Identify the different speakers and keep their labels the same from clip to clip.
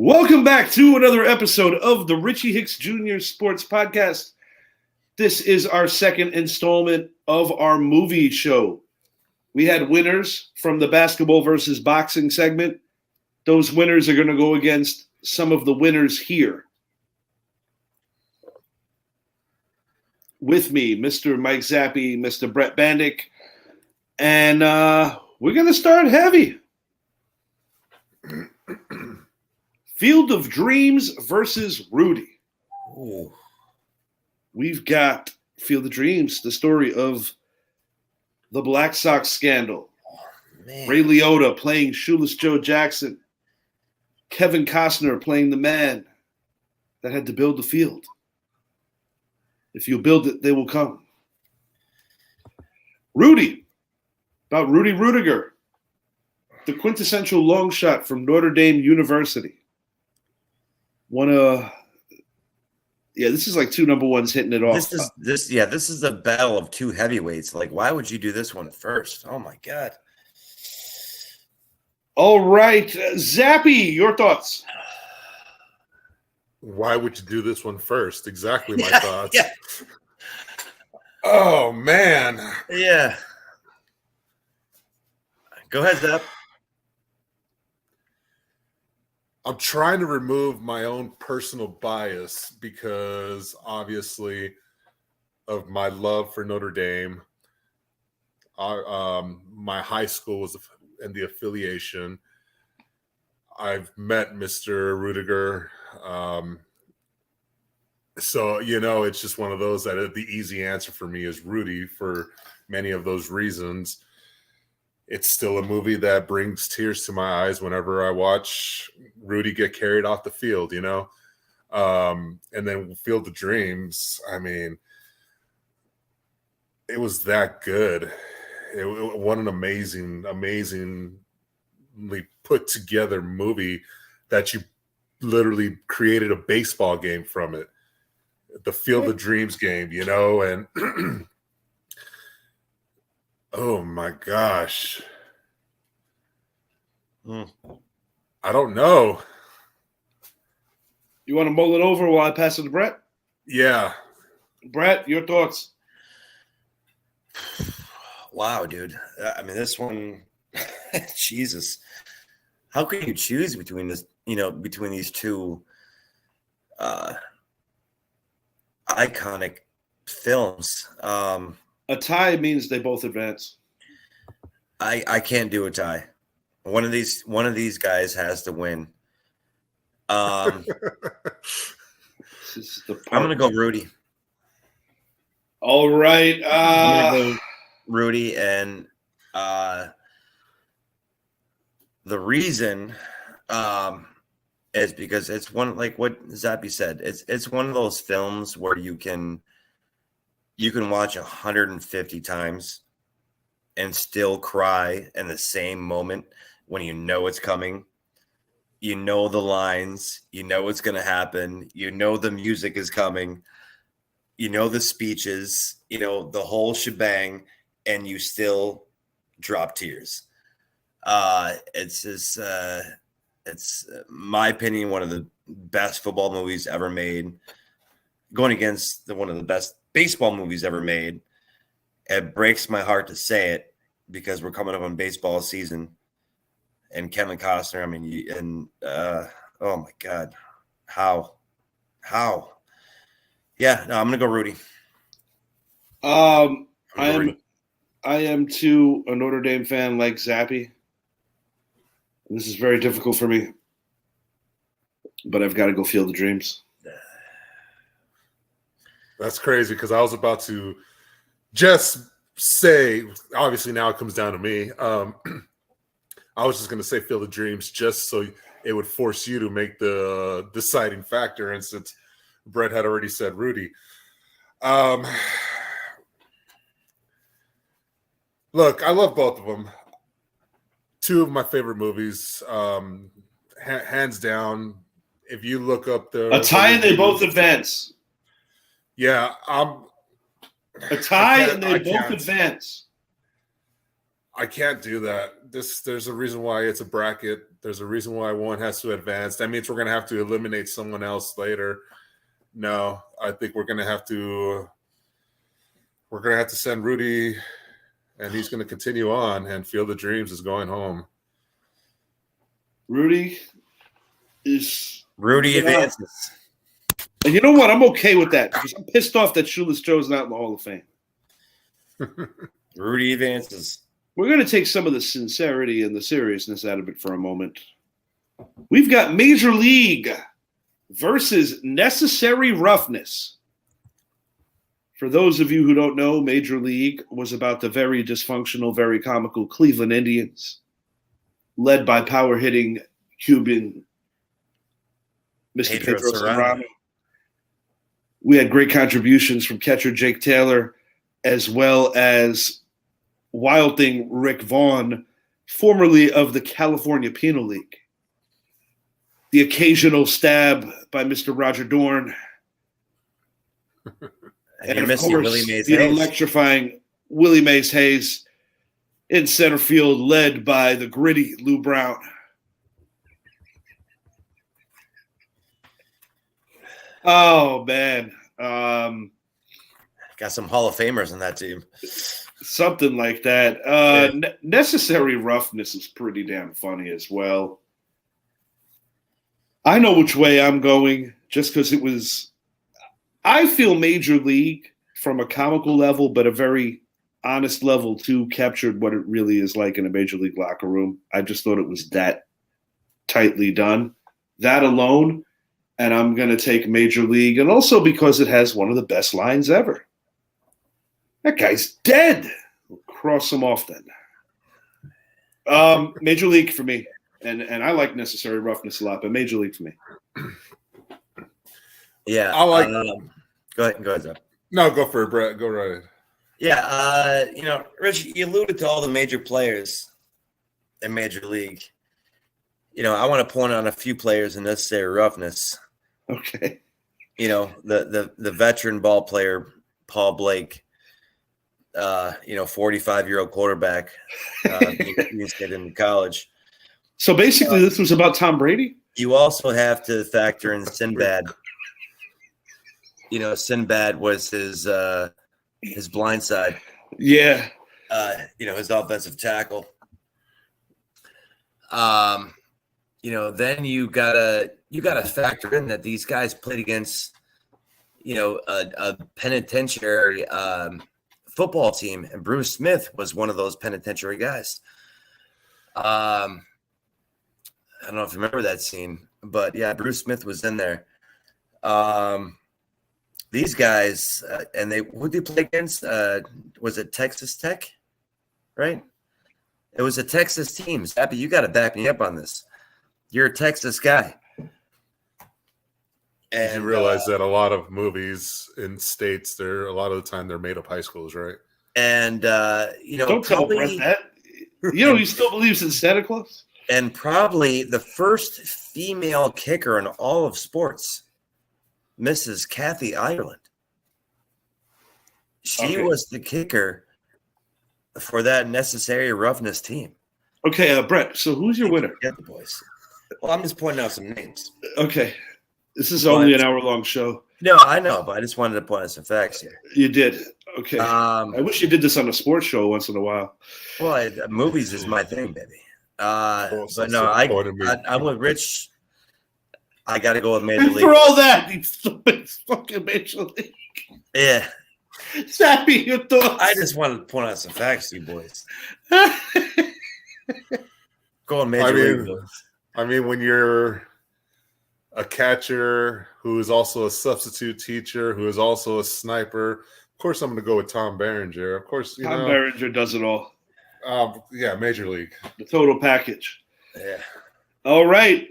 Speaker 1: Welcome back to another episode of the Richie Hicks Jr. Sports Podcast. This is our second installment of our movie show. We had winners from the basketball versus boxing segment. Those winners are going to go against some of the winners here. With me, Mr. Mike Zappy, Mr. Brett Bandick, and we're going to start heavy. Field of Dreams versus Rudy.
Speaker 2: Ooh.
Speaker 1: We've got Field of Dreams, the story of the Black Sox scandal. Ray Liotta playing Shoeless Joe Jackson. Kevin Costner playing the man that had to build the field. If you build it, they will come. Rudy, about Rudy Rudiger, the quintessential long shot from Notre Dame University. This is like two number ones hitting it off.
Speaker 2: This is a battle of two heavyweights. Like, why would you do this one first? Oh my God.
Speaker 1: All right, Zappy, your thoughts.
Speaker 3: Why would you do this one first? Exactly my thoughts.
Speaker 2: Yeah.
Speaker 3: Oh man.
Speaker 2: Yeah. Go ahead, Zap.
Speaker 3: I'm trying to remove my own personal bias because obviously of my love for Notre Dame. My high school was in the affiliation. I've met Mr. Rudiger. So, it's just one of those that the easy answer for me is Rudy for many of those reasons. It's still a movie that brings tears to my eyes whenever I watch Rudy get carried off the field, and then Field of Dreams. I mean, it was that good. What an amazingly put together movie that you literally created a baseball game from it. The Field of Dreams game, and oh my gosh. I don't know.
Speaker 1: You want to mull it over while I pass it to Brett?
Speaker 3: Yeah.
Speaker 1: Brett, your thoughts?
Speaker 2: Wow, dude. I mean, this one, Jesus. How can you choose between this, between these two iconic films?
Speaker 1: A tie means they both advance.
Speaker 2: I can't do a tie. One of these guys has to win. I'm gonna go Rudy.
Speaker 1: All right.
Speaker 2: I'm gonna go Rudy, and the reason is because it's one, like what Zappy said. It's one of those films where you can watch 150 times and still cry in the same moment when you know it's coming. You know the lines. You know what's going to happen. You know the music is coming. You know the speeches. You know the whole shebang, and you still drop tears. It's just, it's my opinion, one of the best football movies ever made, going against one of the best baseball movies ever made. It breaks my heart to say it because we're coming up on baseball season, and Kevin Costner. I mean, oh my God, how? Yeah, no, I'm gonna go Rudy.
Speaker 1: I am too a Notre Dame fan like Zappy. This is very difficult for me, but I've got to go Field of Dreams.
Speaker 3: That's crazy because I was about to just say, obviously now it comes down to me. I was just going to say Field of Dreams just so it would force you to make the deciding factor. And since Brett had already said Rudy. Look, I love both of them. Two of my favorite movies, hands down. If you look up
Speaker 1: a tie and they both advance.
Speaker 3: Yeah,
Speaker 1: a tie and they both advance.
Speaker 3: I can't do that. There's a reason why it's a bracket. There's a reason why one has to advance. That means we're going to have to eliminate someone else later. No, I think we're going to have to send Rudy, and he's going to continue on, and Field of Dreams is going home.
Speaker 1: Rudy
Speaker 2: advances.
Speaker 1: And you know what? I'm okay with that because I'm pissed off that Shoeless Joe's not in the Hall of Fame.
Speaker 2: Rudy advances.
Speaker 1: We're going to take some of the sincerity and the seriousness out of it for a moment. We've got Major League versus Necessary Roughness. For those of you who don't know, Major League was about the very dysfunctional, very comical Cleveland Indians, led by power-hitting Cuban Mr. Pedro Serrano. We had great contributions from catcher Jake Taylor, as well as Wild Thing Rick Vaughn, formerly of the California Penal League. The occasional stab by Mr. Roger Dorn.
Speaker 2: and of course, Willie Mays
Speaker 1: the
Speaker 2: Hayes.
Speaker 1: Electrifying Willie Mays Hayes in center field, led by the gritty Lou Brown. Oh, man.
Speaker 2: Got some Hall of Famers on that team.
Speaker 1: Something like that. Necessary Roughness is pretty damn funny as well. I know which way I'm going just because it was – I feel Major League from a comical level, but a very honest level too, captured what it really is like in a Major League locker room. I just thought it was that tightly done. That alone, and I'm going to take Major League, and also because it has one of the best lines ever. That guy's dead. We'll cross him off then. Major League for me. And I like Necessary Roughness a lot, but Major League for me.
Speaker 2: Yeah.
Speaker 3: I like
Speaker 2: Go ahead, Zach.
Speaker 3: No, go for it, Brett. Go right ahead.
Speaker 2: Yeah, Rich, you alluded to all the major players in Major League. I want to point out a few players in Necessary Roughness.
Speaker 1: Okay.
Speaker 2: The veteran ball player, Paul Blake, 45-year-old quarterback, he's getting in college.
Speaker 1: So basically, this was about Tom Brady?
Speaker 2: You also have to factor in Sinbad. Sinbad was his blind side.
Speaker 1: Yeah.
Speaker 2: His offensive tackle. Then you gotta factor in that these guys played against, a penitentiary football team, and Bruce Smith was one of those penitentiary guys. I don't know if you remember that scene, but yeah, Bruce Smith was in there. These guys, and who they play against? Was it Texas Tech? Right? It was a Texas team. Zappy, you got to back me up on this. You're a Texas guy.
Speaker 3: And you realize that a lot of movies in states, a lot of the time they're made up high schools, right?
Speaker 2: And
Speaker 1: don't tell Brett that. He still believes in Santa Claus.
Speaker 2: And probably the first female kicker in all of sports, Mrs. Kathy Ireland. She was the kicker for that Necessary Roughness team.
Speaker 1: Okay, Brett. So who's your winner?
Speaker 2: Get the boys. Well, I'm just pointing out some names.
Speaker 1: Okay. This is only an hour-long show.
Speaker 2: No, I know, but I just wanted to point out some facts here. You
Speaker 1: did. Okay. I wish you did this on a sports show once in a while.
Speaker 2: Well, movies is my thing, baby. But no, I'm with Rich. I got to go with Major League.
Speaker 1: For all that, you stupid fucking Major League.
Speaker 2: Yeah.
Speaker 1: Zappy, your thoughts.
Speaker 2: I just wanted to point out some facts, you boys. Go on Major League.
Speaker 3: I mean, when you're a catcher who is also a substitute teacher, who is also a sniper, of course I'm going to go with Tom Berenger. Of course,
Speaker 1: Tom Berenger does it all.
Speaker 3: Yeah, Major League.
Speaker 1: The total package.
Speaker 2: Yeah.
Speaker 1: All right.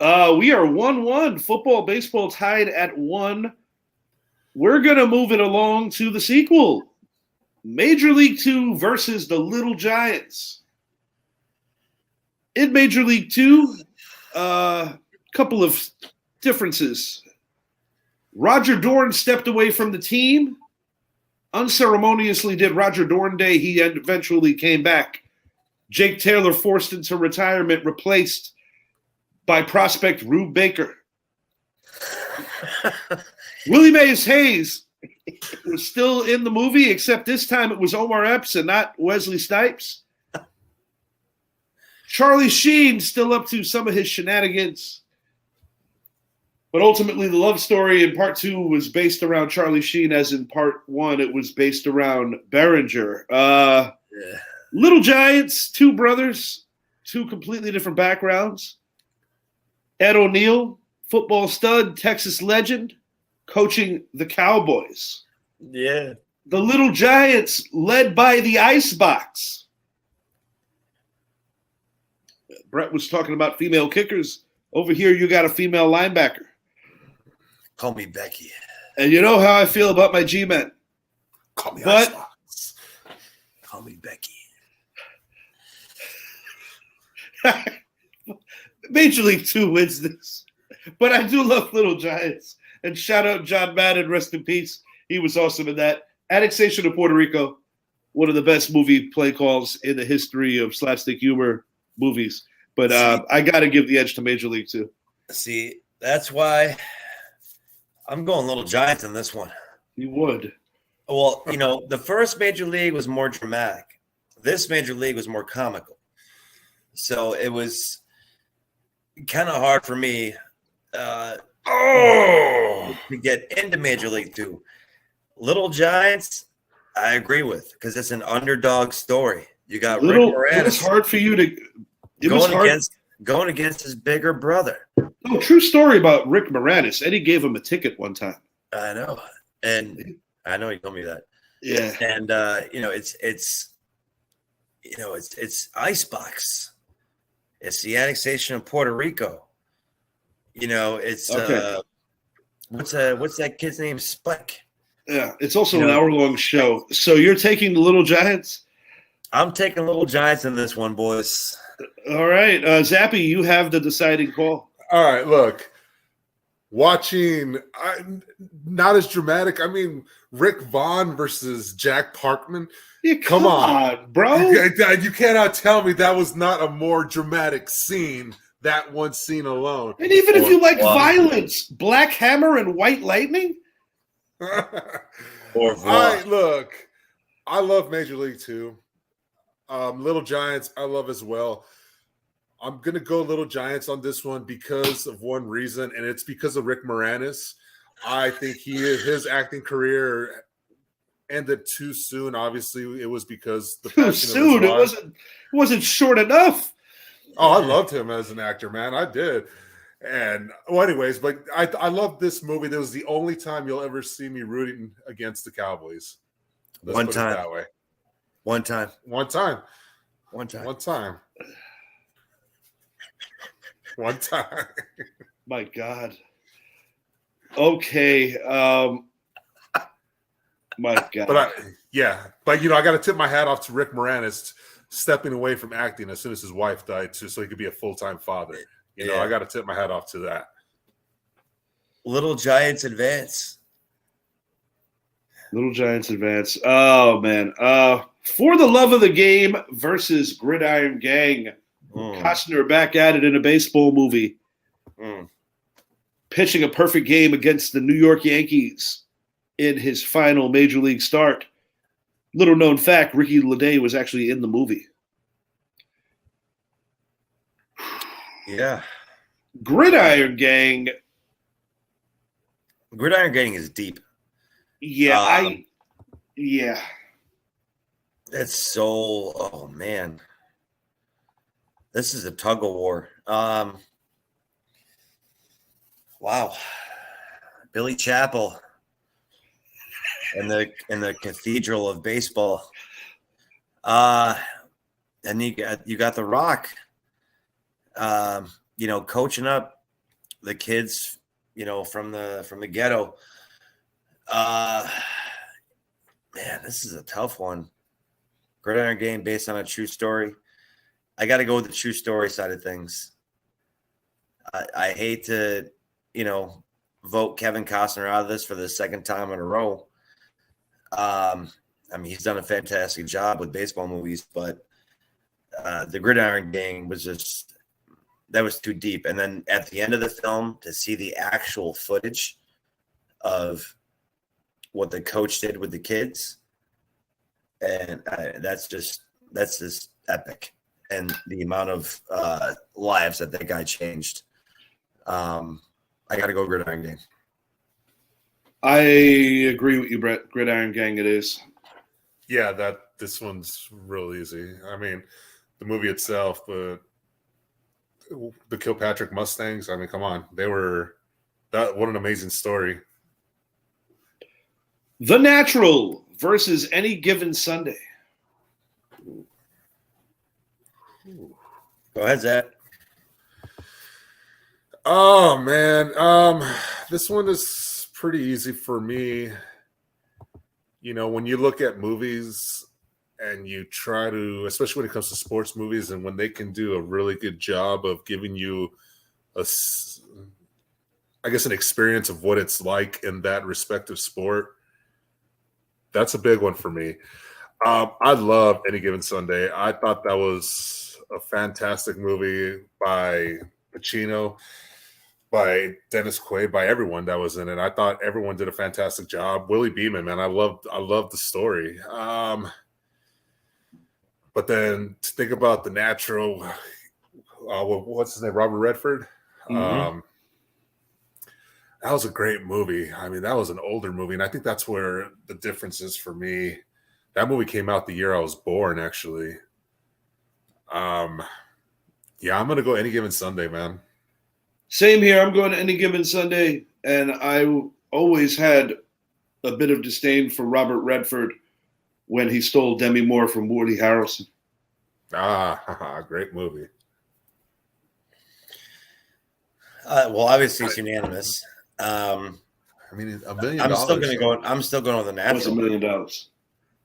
Speaker 1: We are 1-1. Football, baseball tied at 1. We're going to move it along to the sequel. Major League 2 versus the Little Giants. In Major League 2, couple of differences. Roger Dorn stepped away from the team. Unceremoniously did Roger Dorn Day. He eventually came back Jake Taylor forced into retirement, replaced by prospect Rube Baker. Willie Mays Hayes was still in the movie, except this time it was Omar Epps and not Wesley Snipes. Charlie Sheen still up to some of his shenanigans. But ultimately, the love story in part 2 was based around Charlie Sheen, as in part 1, it was based around Berenger. Little Giants, 2 brothers, 2 completely different backgrounds. Ed O'Neill, football stud, Texas legend, coaching the Cowboys.
Speaker 2: Yeah.
Speaker 1: The Little Giants, led by the Icebox. Brett was talking about female kickers. Over here, you got a female linebacker.
Speaker 2: Call me Becky.
Speaker 1: And you know how I feel about my G-men.
Speaker 3: Call me
Speaker 1: But
Speaker 3: Icebox.
Speaker 2: Call me Becky.
Speaker 1: Major League 2 wins this. But I do love Little Giants. And shout out John Madden, rest in peace. He was awesome in that. Annexation of Puerto Rico, one of the best movie play calls in the history of slapstick humor movies. But I got to give the edge to Major League 2.
Speaker 2: See, that's why I'm going Little Giants in this one.
Speaker 1: You would.
Speaker 2: Well, the first Major League was more dramatic. This Major League was more comical. So it was kind of hard for me to get into Major League 2. Little Giants, I agree with, because it's an underdog story. You got Rick Moranis.
Speaker 1: It was hard for you to
Speaker 2: going against his bigger brother.
Speaker 1: Oh, true story about Rick Moranis. Eddie gave him a ticket one time.
Speaker 2: I know, and I know he told me that.
Speaker 1: Yeah,
Speaker 2: and it's Icebox. It's the annexation of Puerto Rico. It's
Speaker 1: okay.
Speaker 2: What's that kid's name? Spike.
Speaker 1: Yeah, it's also an hour-long show. So you're taking the Little Giants?
Speaker 2: I'm taking Little Giants in this one, boys.
Speaker 1: All right. Zappy, you have the deciding call.
Speaker 3: All right, look. Watching, not as dramatic. I mean, Rick Vaughn versus Jack Parkman.
Speaker 1: Yeah, come on, bro.
Speaker 3: You cannot tell me that was not a more dramatic scene, that one scene alone.
Speaker 1: And even if you like violence, Black Hammer and White Lightning?
Speaker 3: Look, I love Major League 2. Little Giants, I love as well. I'm going to go Little Giants on this one because of one reason, and it's because of Rick Moranis. I think his acting career ended too soon. Obviously, it was because the
Speaker 1: too soon. It wasn't short enough.
Speaker 3: Oh, I loved him as an actor, man. I did. And anyways, but I love this movie. That was the only time you'll ever see me rooting against the Cowboys.
Speaker 2: One time.
Speaker 3: That way.
Speaker 2: One time.
Speaker 3: One time.
Speaker 1: My God. Okay. My God.
Speaker 3: But I got to tip my hat off to Rick Moranis stepping away from acting as soon as his wife died, so he could be a full-time father. I got to tip my hat off to that.
Speaker 2: Little Giants advance.
Speaker 1: Little Giants advance. Oh, man. For the Love of the Game versus Gridiron Gang. Costner back at it in a baseball movie. Pitching a perfect game against the New York Yankees in his final major league start. Little known fact, Ricky Leday was actually in the movie.
Speaker 2: Yeah.
Speaker 1: Gridiron Gang.
Speaker 2: Gridiron Gang is deep.
Speaker 1: Yeah,
Speaker 2: It's so, oh man. This is a tug of war. Wow. Billy Chappell and the cathedral of baseball. And you got The Rock. Coaching up the kids, from the ghetto. Man, this is a tough one. Gridiron Game based on a true story. I got to go with the true story side of things. I hate to, vote Kevin Costner out of this for the second time in a row. He's done a fantastic job with baseball movies, but the Gridiron Gang was just that was too deep. And then at the end of the film, to see the actual footage of what the coach did with the kids, and that's just epic. And the amount of lives that guy changed. I got to go Gridiron Gang.
Speaker 1: I agree with you, Brett. Gridiron Gang it is.
Speaker 3: Yeah, this one's real easy. I mean, the movie itself, but the Kilpatrick Mustangs, I mean, come on. What an amazing story.
Speaker 1: The Natural versus Any Given Sunday.
Speaker 2: Go ahead, Zach.
Speaker 3: Oh man, this one is pretty easy for me. You know, when you look at movies and you try to, especially when it comes to sports movies, and when they can do a really good job of giving you an experience of what it's like in that respective sport, that's a big one for me. I love Any Given Sunday. I thought that was a fantastic movie by Pacino, by Dennis Quaid, by everyone that was in it. I thought everyone did a fantastic job. Willie Beeman, man, I loved the story. But then to think about The Natural, what's his name? Robert Redford.
Speaker 1: Mm-hmm.
Speaker 3: That was a great movie. I mean, that was an older movie, and I think that's where the difference is for me. That movie came out the year I was born, actually. Yeah, I'm gonna go Any Given Sunday, man.
Speaker 1: Same here. I'm going to Any Given Sunday, and I always had a bit of disdain for Robert Redford when he stole Demi Moore from Woody Harrelson.
Speaker 3: Great movie.
Speaker 2: Well, obviously it's unanimous.
Speaker 3: I mean, $1 million.
Speaker 2: I'm still going to go. I'm still going with The Natural.
Speaker 1: What's $1 million?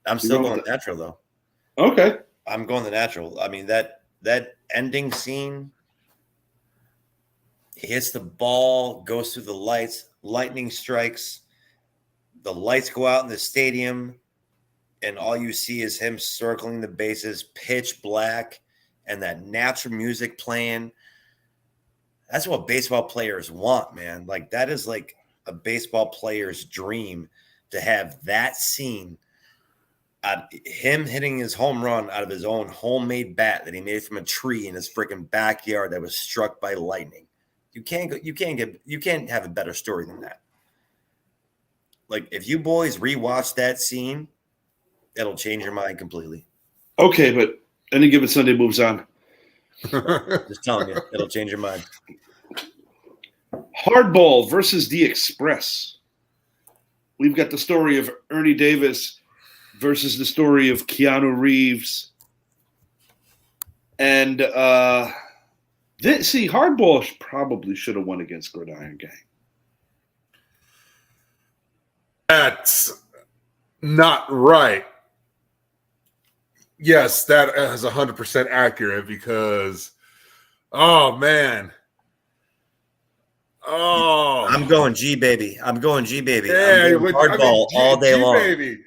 Speaker 2: I'm still going The Natural, though.
Speaker 1: Okay.
Speaker 2: I'm going The Natural. I mean, that ending scene, he hits the ball, goes through the lights, lightning strikes, the lights go out in the stadium, and all you see is him circling the bases, pitch black, and that natural music playing. That's what baseball players want, man. Like, that is like a baseball player's dream, to have that scene. Him hitting his home run out of his own homemade bat that he made from a tree in his freaking backyard that was struck by lightning. You can't have a better story than that. Like, if you boys rewatch that scene, it'll change your mind completely.
Speaker 1: Okay, but Any Given Sunday moves on.
Speaker 2: Just telling you, it'll change your mind.
Speaker 1: Hardball versus The Express. We've got the story of Ernie Davis versus the story of Keanu Reeves. And Hardball probably should have won against Gridiron Gang.
Speaker 3: That's not right. Yes, that is 100% accurate because, oh, man. Oh.
Speaker 2: I'm going G, baby. Yeah,
Speaker 3: Hardball
Speaker 2: all day long.
Speaker 3: Baby.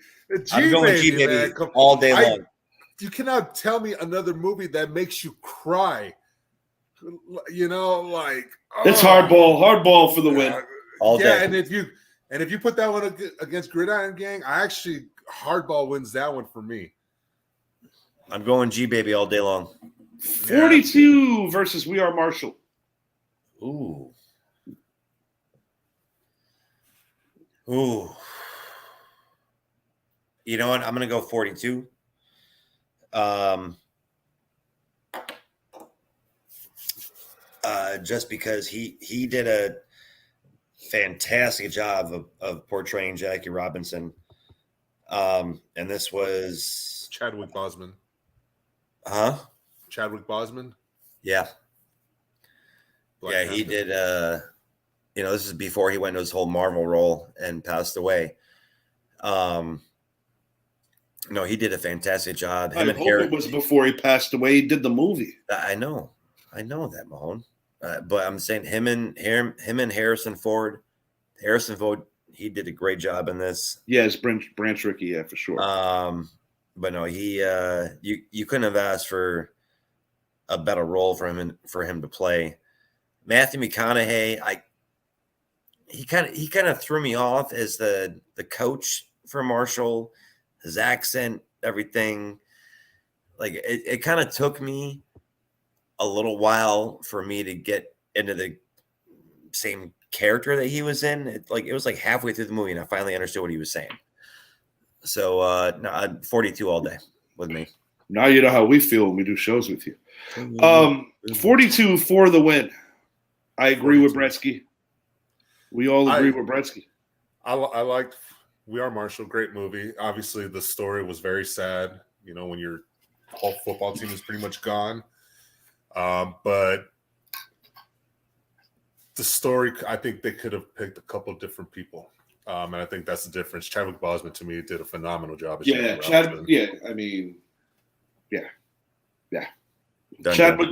Speaker 2: I'm going G, baby, all day long.
Speaker 3: You cannot tell me another movie that makes you cry. You know, like. Oh.
Speaker 1: It's Hardball for the win.
Speaker 2: All day.
Speaker 3: And if you put that one against Gridiron Gang, Hardball wins that one for me.
Speaker 2: I'm going G, baby, all day long.
Speaker 1: 42 versus We Are Marshall.
Speaker 2: Ooh. You know what? I'm going to go 42. Just because he did a fantastic job of portraying Jackie Robinson. And this was
Speaker 3: Chadwick Boseman.
Speaker 2: Huh?
Speaker 3: Chadwick Boseman?
Speaker 2: Yeah.
Speaker 3: Black
Speaker 2: yeah,
Speaker 3: Panther.
Speaker 2: He did this is before he went into his whole Marvel role and passed away. No, he did a fantastic job.
Speaker 1: I hope it was before he passed away. He did the movie.
Speaker 2: I know that, Mahone. But I'm saying him and Harrison Ford. Harrison Ford, he did a great job in this.
Speaker 1: Yeah, it's Branch Rickey, yeah, for sure.
Speaker 2: But no, he you couldn't have asked for a better role for him to play. Matthew McConaughey, he kind of threw me off as the coach for Marshall, his accent, everything. Like it kind of took me a little while for me to get into the same character that he was in. It was like halfway through the movie, and I finally understood what he was saying. So, no, 42 all day with me.
Speaker 1: Now you know how we feel when we do shows with you. 42 for the win. I agree with Bretsky. We all agree with Bretsky.
Speaker 3: I liked We Are Marshall. Great movie. Obviously, the story was very sad. You know, when your whole football team is pretty much gone. But the story, I think they could have picked a couple of different people. And I think that's the difference. Chadwick Boseman, to me, did a phenomenal job.
Speaker 1: Chadwick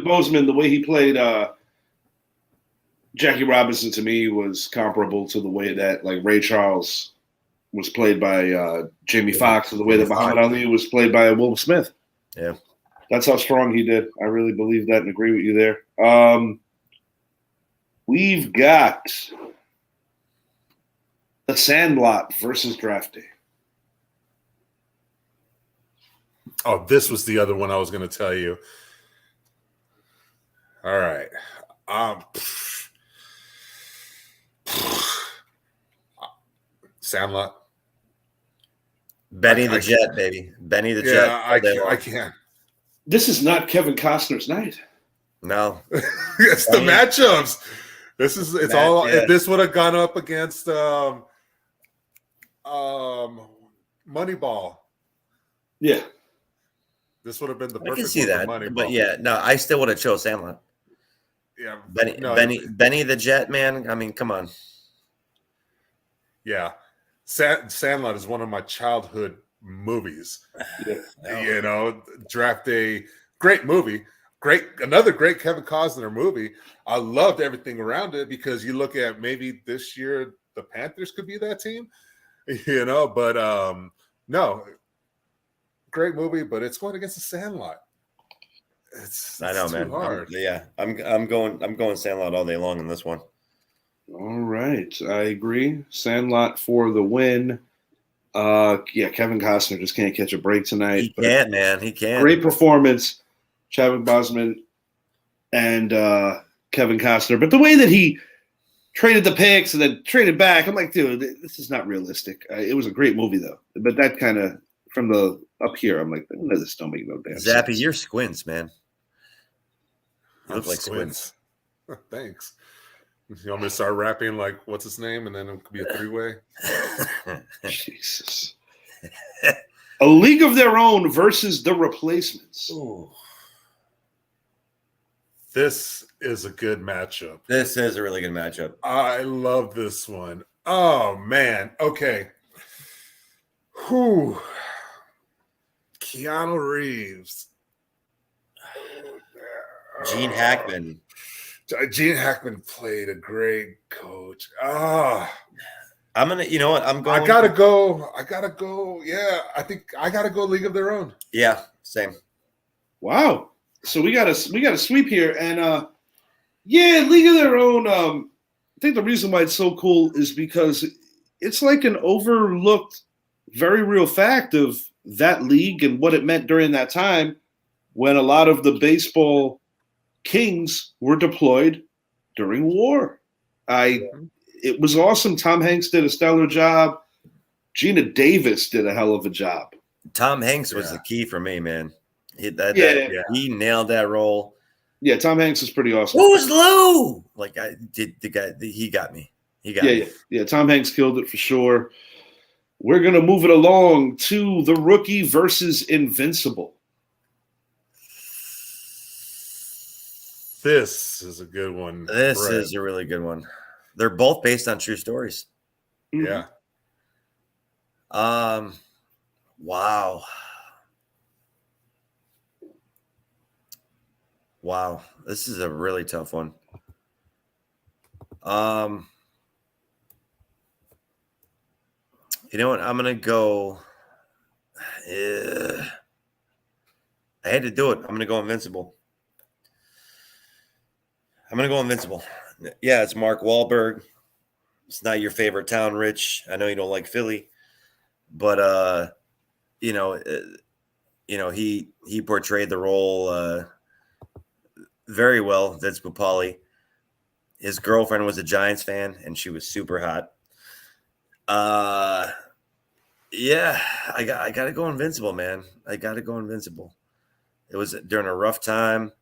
Speaker 1: Boseman, the way he played Jackie Robinson, to me, was comparable to the way that like Ray Charles was played by Jamie Foxx, or the way that Muhammad Ali was played by Will Smith.
Speaker 2: Yeah.
Speaker 1: That's how strong he did. I really believe that and agree with you there. We've got The Sandlot versus Draft Day.
Speaker 3: Oh, this was the other one I was going to tell you. All right. Sandlot.
Speaker 2: Benny the Jet, baby. Benny the Jet.
Speaker 3: I can't.
Speaker 1: This is not Kevin Costner's night.
Speaker 2: No.
Speaker 3: It's the matchups. This would have gone up against Moneyball.
Speaker 1: Yeah.
Speaker 3: This would have been the perfect
Speaker 2: I can see that.
Speaker 3: Moneyball.
Speaker 2: But yeah, no, I still would have chose Sandlot.
Speaker 3: Yeah.
Speaker 2: Benny the Jet, man. I mean, come on.
Speaker 3: Yeah. Sandlot is one of my childhood movies.
Speaker 1: Yeah.
Speaker 3: You know, Draft Day, great movie. Another great Kevin Costner movie. I loved everything around it because you look at maybe this year the Panthers could be that team, you know, but no, great movie, but it's going against the Sandlot.
Speaker 2: I know, man.
Speaker 3: Hard.
Speaker 2: I'm going Sandlot all day long in this one.
Speaker 1: All right, I agree. Sandlot for the win. Kevin Costner just can't catch a break tonight.
Speaker 2: He can't, man. He can't.
Speaker 1: Great performance, Chadwick Boseman and Kevin Costner. But the way that he traded the picks and then traded back, I'm like, dude, this is not realistic. It was a great movie, though. But that kind of, from the up here, I'm like, no, this don't make no damn sense.
Speaker 2: Zappy, you're squints, man. You look like squints.
Speaker 3: Thanks. You want me to start rapping like what's his name, and then it could be a three-way?
Speaker 1: Jesus. A League of Their Own versus The Replacements.
Speaker 2: Ooh.
Speaker 3: This is a good matchup.
Speaker 2: This is a really good matchup.
Speaker 3: I love this one. Oh, man. Okay. Whew. Keanu Reeves.
Speaker 2: Gene Hackman.
Speaker 3: Gene Hackman played a great coach.
Speaker 2: I'm gonna. You know what? I'm going.
Speaker 3: I gotta go. Yeah, I think I gotta go. League of Their Own.
Speaker 2: Yeah, same.
Speaker 1: Wow. So we got a sweep here, and League of Their Own. I think the reason why it's so cool is because it's like an overlooked, very real fact of that league and what it meant during that time when a lot of the baseball kings were deployed during war. It was awesome. Tom Hanks did a stellar job. Gina Davis did a hell of a job.
Speaker 2: Tom Hanks was the key for me, man. He nailed that role.
Speaker 1: Yeah, Tom Hanks is pretty awesome.
Speaker 2: Who's Lou? Like he got me.
Speaker 1: Yeah. Tom Hanks killed it for sure. We're gonna move it along to The Rookie versus Invincible.
Speaker 3: This is a good one.
Speaker 2: This is a really good one. They're both based on true stories.
Speaker 3: Yeah.
Speaker 2: Wow. This is a really tough one. You know what? I'm gonna go. I had to do it. I'm gonna go Invincible. I'm gonna go Invincible. Yeah, it's Mark Wahlberg. It's not your favorite town, Rich. I know you don't like Philly, but you know, he portrayed the role very well. That's Papali. His girlfriend was a Giants fan, and she was super hot. Yeah, I got to go Invincible, man. I got to go Invincible. It was during a rough time.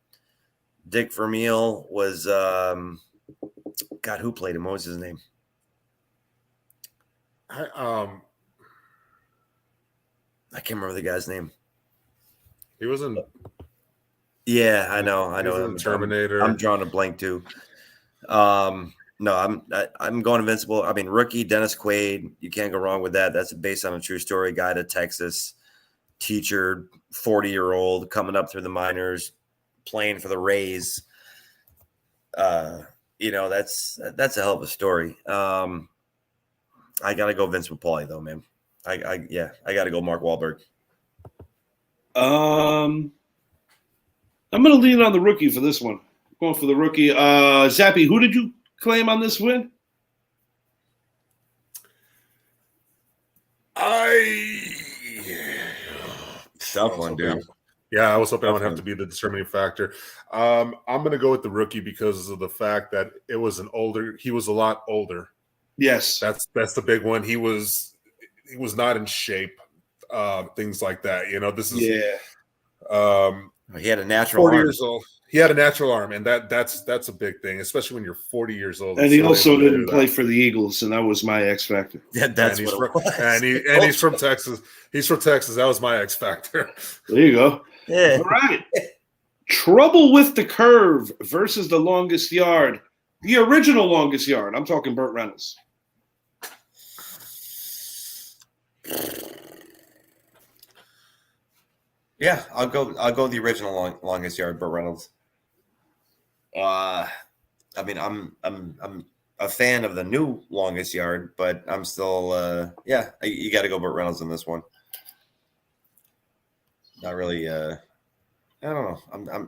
Speaker 2: Dick Vermeil was God, who played him? What was his name?
Speaker 3: I
Speaker 2: can't remember the guy's name.
Speaker 3: He wasn't.
Speaker 2: Yeah, I know.
Speaker 3: Terminator.
Speaker 2: I'm drawing a blank too. No, I'm going Invincible. I mean, rookie Dennis Quaid. You can't go wrong with that. That's based on a true story. Guy to Texas, teacher, 40-year-old coming up through the minors, playing for the Rays. That's a hell of a story. I gotta go Vince Papali though, man. I gotta go Mark Wahlberg.
Speaker 1: I'm gonna lean on the rookie for this one. Going for the rookie. Zappy, who did you claim on this win?
Speaker 2: Tough one, dude.
Speaker 3: Yeah, I was hoping I would have to be the determining factor. I'm going to go with the rookie because of the fact that he was a lot older.
Speaker 1: Yes.
Speaker 3: That's the big one. He was not in shape. Things like that. This is
Speaker 2: he had a natural
Speaker 3: 40
Speaker 2: arm.
Speaker 3: years old. He had a natural arm, and that's a big thing, especially when you're 40 years old.
Speaker 1: And he also didn't play for the Eagles, and that was my X factor.
Speaker 2: Yeah, that's what it was.
Speaker 3: And he's from Texas. He's from Texas. That was my X factor.
Speaker 1: There you go.
Speaker 2: Yeah.
Speaker 1: All right. Trouble with the Curve versus The Longest Yard. The original Longest Yard. I'm talking Burt Reynolds.
Speaker 2: Yeah, I'll go the original Longest Yard, Burt Reynolds. I mean, I'm a fan of the new Longest Yard, but I'm still you got to go Burt Reynolds in this one. Not really. I don't know.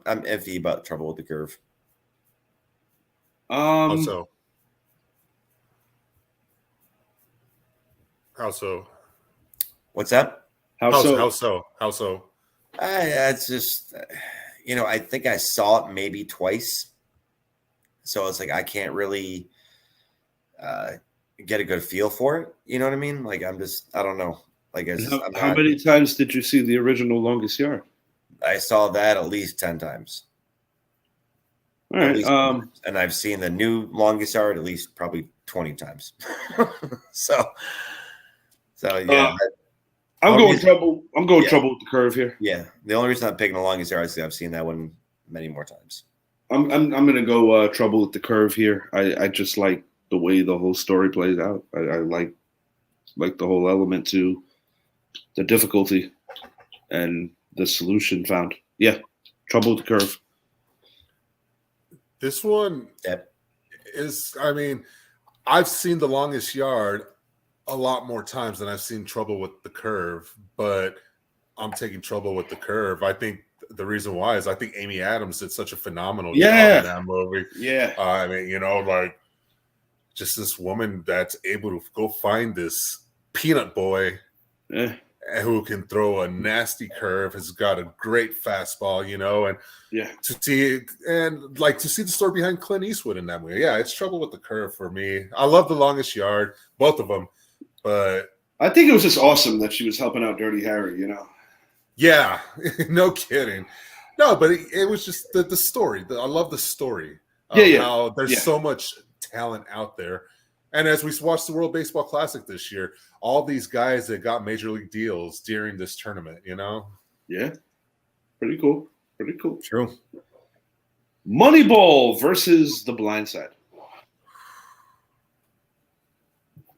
Speaker 2: I'm iffy about Trouble with the Curve.
Speaker 3: How so?
Speaker 2: What's that?
Speaker 3: How so?
Speaker 2: It's just, I think I saw it maybe twice. So it's like I can't really get a good feel for it. You know what I mean? Like I don't know. Like
Speaker 1: how many times did you see the original Longest Yard?
Speaker 2: I saw that at least 10 times.
Speaker 1: All right.
Speaker 2: And I've seen the new Longest Yard at least probably 20 times. so yeah.
Speaker 1: I'm going Trouble with the Curve here.
Speaker 2: Yeah. The only reason I'm picking the Longest Yard is I've seen that one many more times.
Speaker 1: I'm going to go Trouble with the Curve here. I just like the way the whole story plays out. I like the whole element to the difficulty and the solution found. Yeah, Trouble with the Curve.
Speaker 3: This one is, I've seen The Longest Yard a lot more times than I've seen Trouble with the Curve, but I'm taking Trouble with the Curve. I think the reason why is I think Amy Adams did such a phenomenal job in that movie.
Speaker 1: Yeah.
Speaker 3: Just this woman that's able to go find this peanut boy who can throw a nasty curve, has got a great fastball, and to see the story behind Clint Eastwood in that movie. Yeah, it's Trouble with the Curve for me. I love The Longest Yard, both of them, but
Speaker 1: I think it was just awesome that she was helping out Dirty Harry,
Speaker 3: Yeah, no kidding. No, but it was just the story. I love the story of how there's so much talent out there. And as we watched the World Baseball Classic this year, all these guys that got major league deals during this tournament,
Speaker 1: Yeah. Pretty cool.
Speaker 2: True.
Speaker 1: Moneyball versus The Blind Side.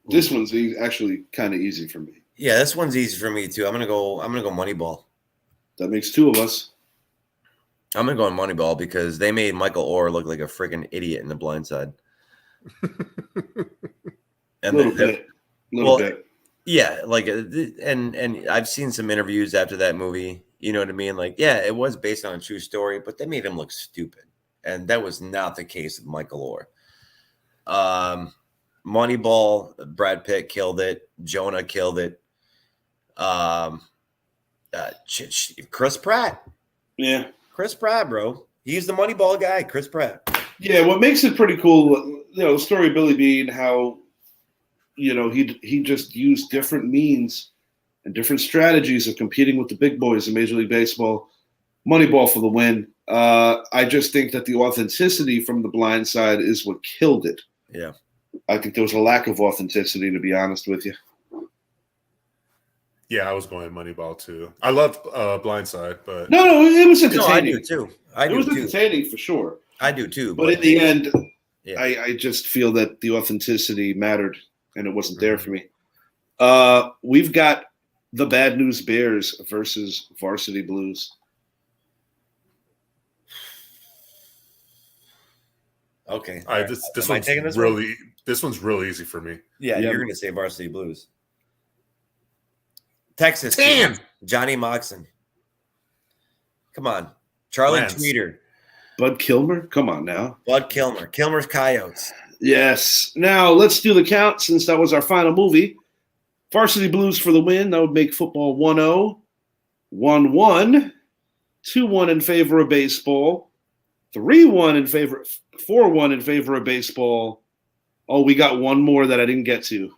Speaker 1: This one's actually kind of easy for me.
Speaker 2: Yeah, this one's easy for me too. I'm gonna go Moneyball.
Speaker 1: That makes two of us.
Speaker 2: I'm gonna go on Moneyball because they made Michael Orr look like a freaking idiot in The Blind Side.
Speaker 1: A little bit.
Speaker 2: Yeah, and I've seen some interviews after that movie. You know what I mean? Like, yeah, it was based on a true story, but they made him look stupid. and that was not the case with Michael Orr. Moneyball, Brad Pitt killed it. Jonah killed it. Chris Pratt.
Speaker 1: Yeah.
Speaker 2: Chris Pratt, bro. He's the Moneyball guy, Chris Pratt.
Speaker 1: Yeah, what makes it pretty cool, the story of Billy Bean, how, he just used different means and different strategies of competing with the big boys in Major League Baseball. Moneyball for the win. I just think that the authenticity from The Blind Side is what killed it.
Speaker 2: Yeah.
Speaker 1: I think there was a lack of authenticity, to be honest with you.
Speaker 3: Yeah, I was going Moneyball too. I love Blindside, but
Speaker 1: no, it was entertaining.
Speaker 2: No, I do too.
Speaker 1: It was entertaining for sure.
Speaker 2: I do too.
Speaker 1: But in the end,
Speaker 2: yeah.
Speaker 1: I just feel that the authenticity mattered, and it wasn't there for me. We've got the Bad News Bears versus Varsity Blues.
Speaker 2: Okay.
Speaker 3: This one's really easy for me.
Speaker 2: Yeah, you're gonna say Varsity Blues. Texas.
Speaker 3: Damn.
Speaker 2: Johnny Moxon. Come on. Charlie Tweeter.
Speaker 1: Bud Kilmer? Come on now.
Speaker 2: Bud Kilmer. Kilmer's Coyotes.
Speaker 1: Yes. Now let's do the count since that was our final movie. Varsity Blues for the win. That would make football 1-0, 1-1, 2-1 in favor of baseball, 3-1 in favor, 4-1 in favor of baseball. Oh, we got one more that I didn't get to.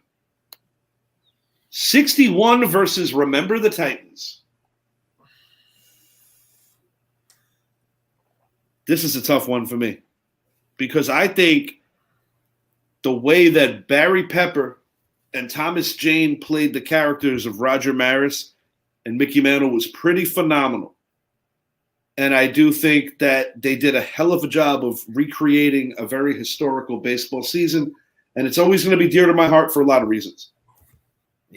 Speaker 1: 61 versus Remember the Titans. This is a tough one for me because I think the way that Barry Pepper and Thomas Jane played the characters of Roger Maris and Mickey Mantle was pretty phenomenal. And I do think that they did a hell of a job of recreating a very historical baseball season. And it's always going to be dear to my heart for a lot of reasons.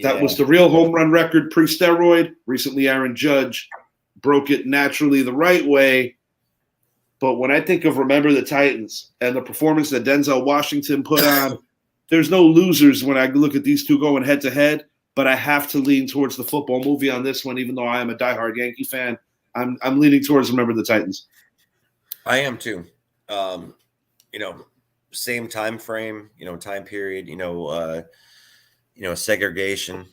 Speaker 1: That was the real home run record pre-steroid. Recently, Aaron Judge broke it naturally the right way. But when I think of Remember the Titans and the performance that Denzel Washington put on, there's no losers when I look at these two going head-to-head. But I have to lean towards the football movie on this one, even though I am a diehard Yankee fan. I'm leaning towards Remember the Titans.
Speaker 2: I am too. Same time frame, time period, segregation.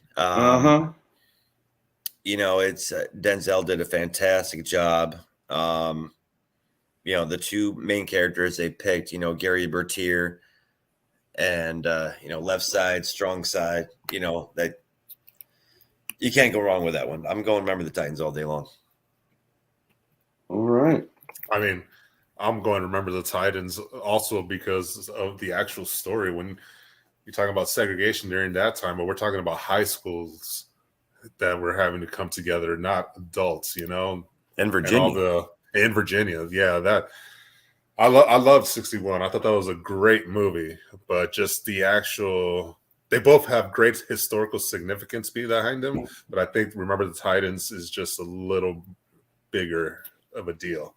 Speaker 2: It's Denzel did a fantastic job. The two main characters they picked, Gary Bertier and left side, strong side, that you can't go wrong with that one. I'm going Remember the Titans all day long.
Speaker 1: All right.
Speaker 3: I mean, I'm going to Remember the Titans also because of the actual story. When you're talking about segregation during that time, but we're talking about high schools that were having to come together, not adults,
Speaker 2: In Virginia.
Speaker 3: In Virginia. Yeah, that I loved 61. I thought that was a great movie, but just the actual they both have great historical significance behind them, but I think Remember the Titans is just a little bigger of a deal.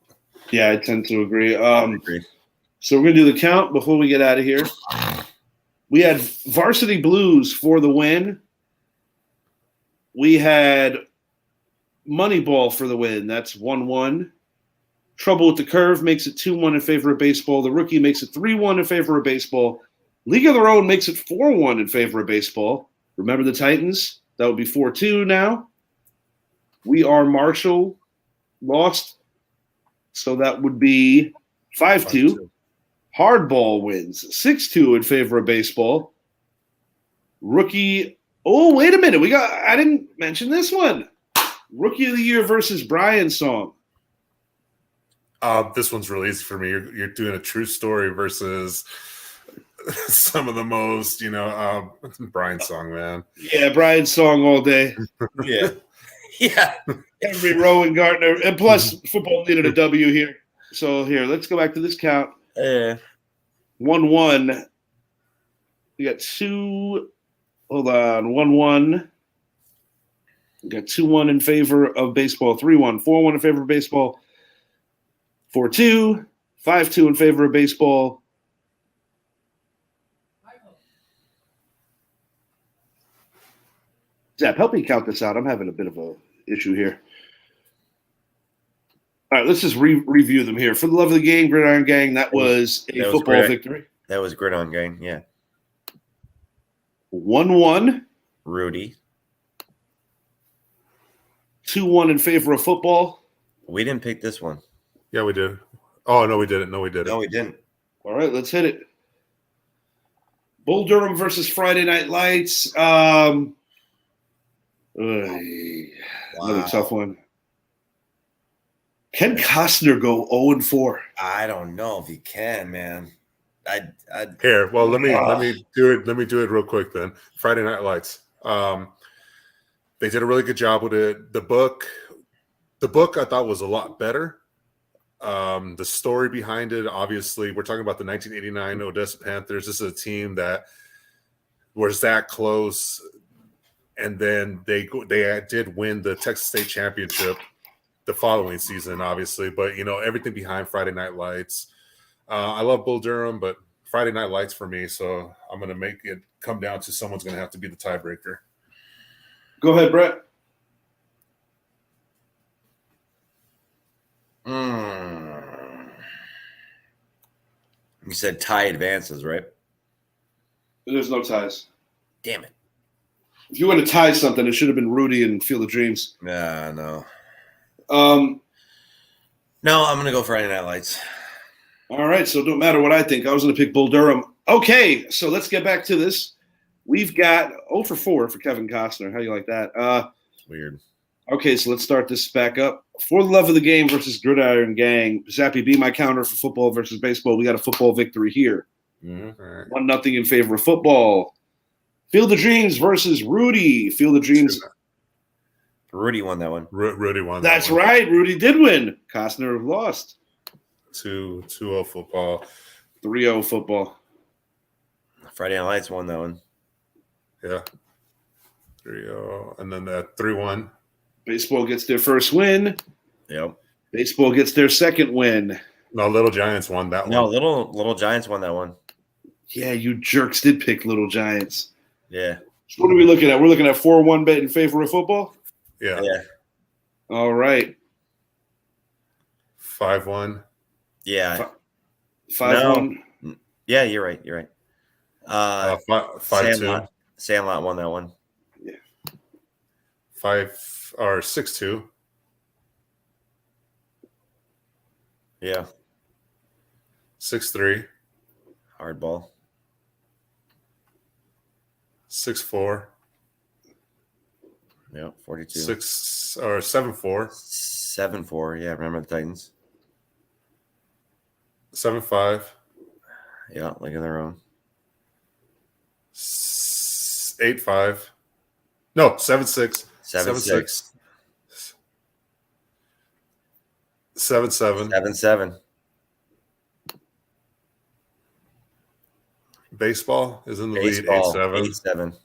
Speaker 1: Yeah, I tend to agree. So we're going to do the count before we get out of here. We had Varsity Blues for the win. We had Moneyball for the win. That's 1-1. Trouble with the Curve makes it 2-1 in favor of baseball. The Rookie makes it 3-1 in favor of baseball. League of Their Own makes it 4-1 in favor of baseball. Remember the Titans? That would be 4-2 now. We Are Marshall lost. So that would be 5-2. Hardball wins 6-2 in favor of baseball. Rookie. Oh, wait a minute. I didn't mention this one. Rookie of the Year versus Brian song.
Speaker 3: This one's really easy for me. You're doing a true story versus some of the most, Brian song, man.
Speaker 1: Yeah, Brian song all day.
Speaker 2: Yeah. Yeah.
Speaker 1: Henry Rowan Gardner. And plus, football needed a W here. So here, let's go back to this count. 1-1. We got two. Hold on. 1-1. We got 2-1 in favor of baseball. 3-1. 4-1 in favor of baseball. 4-2. 5-2 in favor of baseball. Zap, help me count this out. I'm having a bit of a issue here. All right, let's just review them here. For the love of the game, Gridiron Gang, that was a football victory.
Speaker 2: That was Gridiron Gang, yeah.
Speaker 1: 1-1.
Speaker 2: Rudy.
Speaker 1: 2-1 in favor of football.
Speaker 2: We didn't pick this one.
Speaker 3: Yeah, we did. Oh, no, we didn't. No, we didn't.
Speaker 2: No, we didn't.
Speaker 1: All right, let's hit it. Bull Durham versus Friday Night Lights. Another tough one. Can Costner go 0-4?
Speaker 2: I don't know if he can, man.
Speaker 3: Here, well, let me do it. Let me do it real quick then. Friday Night Lights. They did a really good job with it. The book I thought was a lot better. The story behind it, obviously, we're talking about the 1989 Odessa Panthers. This is a team that was that close, and then they did win the Texas State Championship the following season, obviously. But everything behind Friday Night Lights. I love Bull Durham, but Friday Night Lights for me. So I'm going to make it come down to someone's going to have to be the tiebreaker.
Speaker 1: Go ahead, Brett.
Speaker 2: You said tie advances, right?
Speaker 1: There's no ties.
Speaker 2: Damn it.
Speaker 1: If you want to tie something, it should have been Rudy and Field of Dreams.
Speaker 2: Nah, no.
Speaker 1: No,
Speaker 2: I'm going to go Friday Night Lights.
Speaker 1: All right, so it don't matter what I think. I was going to pick Bull Durham. Okay, so let's get back to this. We've got 0-4 for Kevin Costner. How do you like that?
Speaker 2: Weird.
Speaker 1: Okay, so let's start this back up. For the love of the game versus Gridiron Gang. Zappy, be my counter for football versus baseball. We got a football victory here.
Speaker 3: Mm-hmm. Right.
Speaker 1: 1-0 in favor of football. Field of Dreams versus Rudy. Field of Dreams.
Speaker 2: Rudy won that one.
Speaker 3: Rudy won.
Speaker 1: That's right. Rudy did win. Costner lost.
Speaker 3: 2-0 football.
Speaker 1: 3-0 football.
Speaker 2: Friday Night Lights won that one.
Speaker 3: Yeah. 3-0. And then 3-1.
Speaker 1: Baseball gets their first win.
Speaker 2: Yep.
Speaker 1: Baseball gets their second win.
Speaker 3: No, Little Giants won that one.
Speaker 2: No, Little Giants won that one.
Speaker 1: Yeah, you jerks did pick Little Giants.
Speaker 2: Yeah.
Speaker 1: So what are we looking at? We're looking at 4-1 bet in favor of football?
Speaker 3: Yeah.
Speaker 1: All right.
Speaker 3: 5-1.
Speaker 2: Yeah.
Speaker 1: 5-1.
Speaker 2: No. Yeah, you're right. You're right.
Speaker 3: 5-2.
Speaker 2: Sandlot won that one.
Speaker 1: Yeah.
Speaker 3: 6-2.
Speaker 2: Yeah.
Speaker 3: 6-3.
Speaker 2: Hardball.
Speaker 3: 6-4.
Speaker 2: Yeah, 42.
Speaker 3: 7-4.
Speaker 2: 7-4. Yeah, remember the Titans?
Speaker 3: 7-5.
Speaker 2: Yeah, look at their own.
Speaker 3: 8-5. No, 7-6.
Speaker 2: 7-6.
Speaker 3: 7-7.
Speaker 2: 7-7.
Speaker 3: Baseball is in the
Speaker 2: Baseball,
Speaker 3: lead.
Speaker 2: 8-7.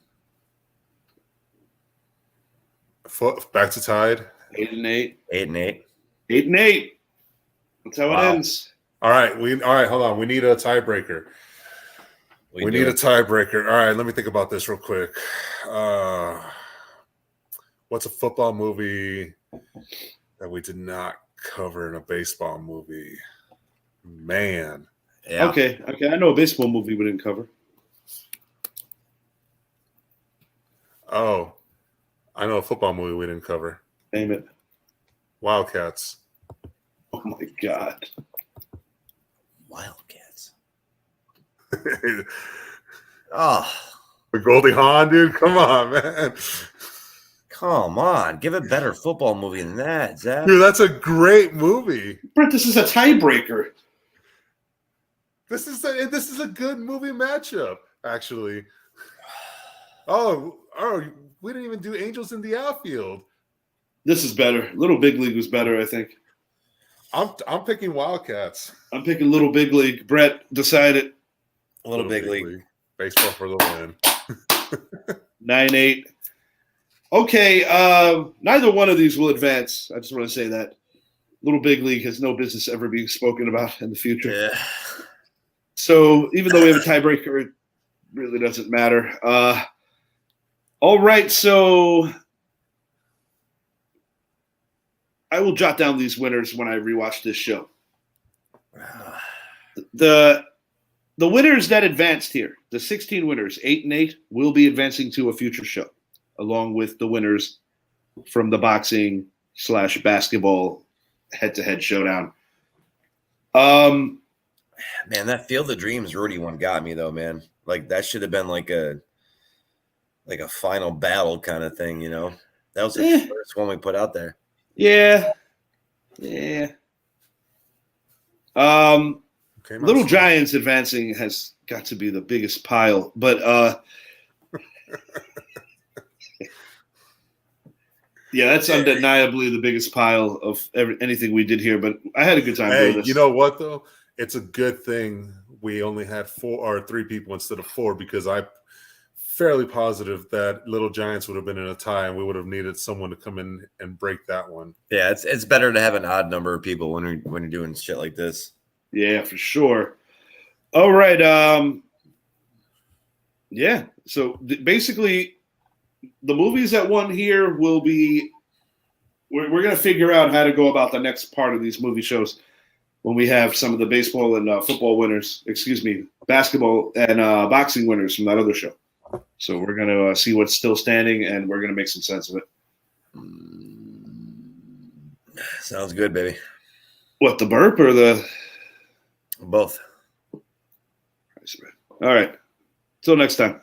Speaker 3: Back to tied.
Speaker 1: 8-8.
Speaker 2: 8-8.
Speaker 1: 8-8. That's how it ends.
Speaker 3: All right. Hold on. We need a tiebreaker. We need a tiebreaker. All right, let me think about this real quick. What's a football movie that we did not cover in a baseball movie? Man.
Speaker 2: Yeah.
Speaker 1: Okay. I know a baseball movie we didn't cover.
Speaker 3: Oh, I know a football movie we didn't cover.
Speaker 1: Name it.
Speaker 3: Wildcats.
Speaker 1: Oh, my God.
Speaker 2: Wildcats. Oh.
Speaker 3: The Goldie Hawn, dude. Come on, man.
Speaker 2: Come on. Give a better football movie than that, Zach.
Speaker 3: Dude, that's a great movie.
Speaker 1: Brent, this is a tiebreaker.
Speaker 3: This is a good movie matchup, actually. Oh, we didn't even do Angels in the Outfield.
Speaker 1: This is better. Little Big League was better, I think.
Speaker 3: I'm picking Wildcats.
Speaker 1: I'm picking Little Big League. Brett, decide it.
Speaker 2: Little Big League.
Speaker 3: Baseball for the win.
Speaker 1: 9-8. Okay, neither one of these will advance. I just want to say that. Little Big League has no business ever being spoken about in the future.
Speaker 2: Yeah.
Speaker 1: So even though we have a tiebreaker, it really doesn't matter. All right, so I will jot down these winners when I rewatch this show. The winners that advanced here, the 16 winners, 8 and 8, will be advancing to a future show, along with the winners from the boxing / basketball head-to-head showdown.
Speaker 2: Man, that Field of Dreams Rudy one got me though, man. Like that should have been like a final battle kind of thing, you know. That was the first one we put out there.
Speaker 1: Yeah.
Speaker 3: Okay,
Speaker 1: Little Giants advancing has got to be the biggest pile, but yeah, that's undeniably the biggest pile of anything we did here. But I had a good time doing this.
Speaker 3: You know what though? It's a good thing we only had 4 or 3 people instead of 4, because I'm fairly positive that Little Giants would have been in a tie, and we would have needed someone to come in and break that one.
Speaker 2: Yeah, it's better to have an odd number of people when you're doing shit like this.
Speaker 1: Yeah, for sure. All right. Yeah. So basically, the movies that won here will be. We're going to figure out how to go about the next part of these movie shows when we have some of the baseball and football winners. Excuse me, basketball and boxing winners from that other show. So we're going to see what's still standing, and we're going to make some sense of it.
Speaker 2: Sounds good, baby.
Speaker 1: What, the burp or the?
Speaker 2: Both.
Speaker 1: All right. Till next time.